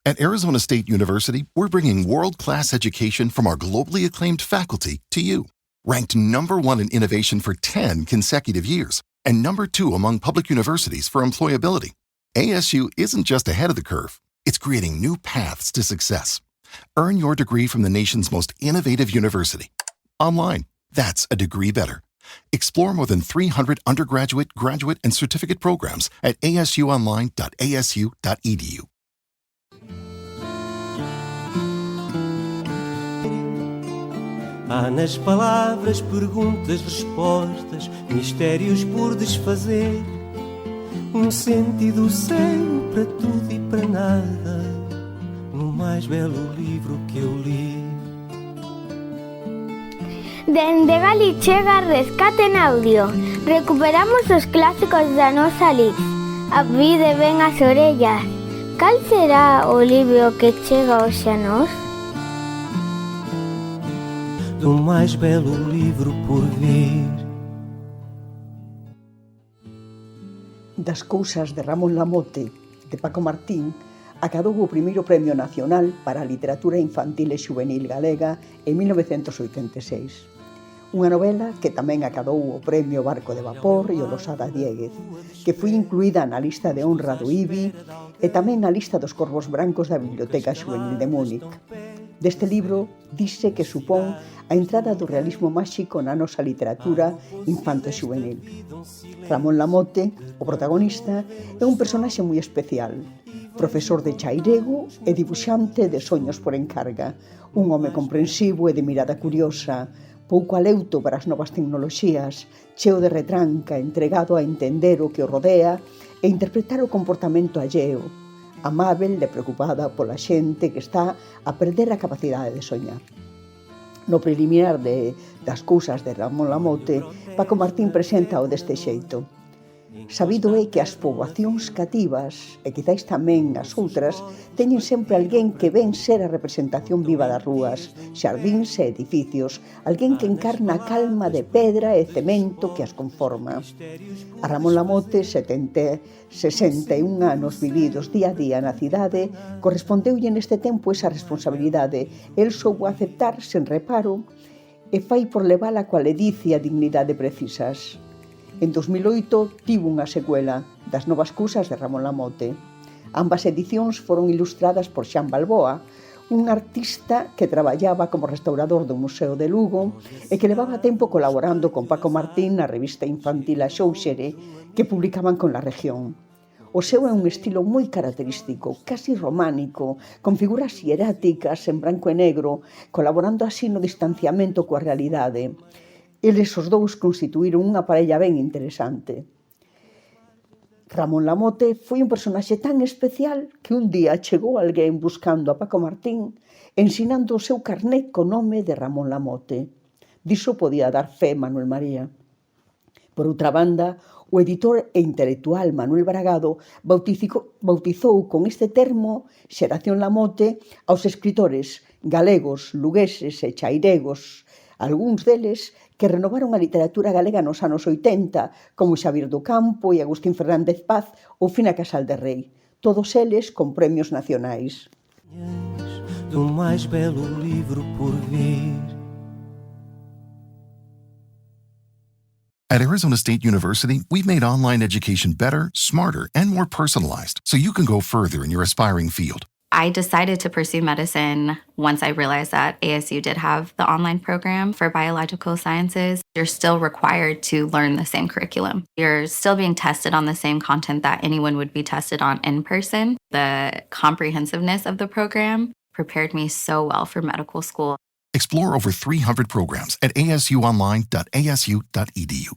At Arizona State University, we're bringing world-class education from our globally acclaimed faculty to you. Ranked #1 in innovation for 10 consecutive years and #2 among public universities for employability. ASU isn't just ahead of the curve, it's creating new paths to success. Earn your degree from the nation's most innovative university. Online, that's a degree better. Explore more than 300 undergraduate, graduate, and certificate programs at asuonline.asu.edu. Há nas palavras perguntas, respostas, mistérios por desfazer. Sentido sem para tudo e para nada, no mais belo livro que eu li. Dende Galichega Rescate en Audio. Recuperamos os clásicos da nosa lis. A vida ven as orellas. Cal será o libro que chega hoxe a nós? Do mais belo livro por vir. Das cousas de Ramón Lamote, de Paco Martín, acadou o primeiro Premio Nacional para a Literatura Infantil e Xuvenil Galega en 1986. Unha novela que tamén acadou o Premio Barco de Vapor e o Losada Diéguez, que foi incluída na lista de honra do IBI e tamén na lista dos Corvos Brancos da Biblioteca Xuvenil de Múnich. Deste libro dice que supón a entrada do realismo máxico na nosa literatura infanto-xuvenil. Ramón Lamote, o protagonista, é un personaxe moi especial, profesor de chairego e dibuixante de soños por encarga, un home comprensivo e de mirada curiosa, pouco aleuto para as novas tecnoloxías, cheo de retranca, entregado a entender o que o rodea e interpretar o comportamento alleo, amável e preocupada pola xente que está a perder a capacidade de soñar. No preliminar das cousas de Ramón Lamote, Paco Martín presenta o deste xeito. Sabido é que as poboacións cativas, e quizáis tamén as outras, teñen sempre alguén que ven ser a representación viva das rúas, xardíns e edificios, alguén que encarna a calma de pedra e cemento que as conforma. A Ramón Lamote, 61 anos vividos día a día na cidade, correspondeulle neste tempo esa responsabilidade. El soubo aceptar sen reparo e fai por levala coa ledicia e dignidade precisas. En 2008 tivo unha secuela das novas cousas de Ramón Lamote. Ambas edicións foron ilustradas por Xan Balboa, un artista que traballaba como restaurador do Museo de Lugo e que levaba tempo colaborando con Paco Martín na revista infantil A Xóuxere que publicaban con La Región. O seu é un estilo moi característico, casi románico, con figuras hieráticas en branco e negro, colaborando así no distanciamento coa realidade. Eles os dous constituíron unha parella ben interesante. Ramón Lamote foi un personaxe tan especial que un día chegou alguén buscando a Paco Martín ensinando o seu carné co nome de Ramón Lamote. Diso podía dar fe Manuel María. Por outra banda, o editor e intelectual Manuel Bragado bautizou con este termo Xeración Lamote aos escritores galegos, lugueses e chairegos, algúns deles que renovaron a literatura galega nos anos 80, como Xavier do Campo e Agustín Fernández Paz ou Fina Casal de Rei, todos eles con premios nacionais. Do mais belo livro por vir. At Arizona State University, we've made online education better, smarter, and more personalized so you can go further in your aspiring field. I decided to pursue medicine once I realized that ASU did have the online program for biological sciences. You're still required to learn the same curriculum. You're still being tested on the same content that anyone would be tested on in person. The comprehensiveness of the program prepared me so well for medical school. Explore over 300 programs at asuonline.asu.edu.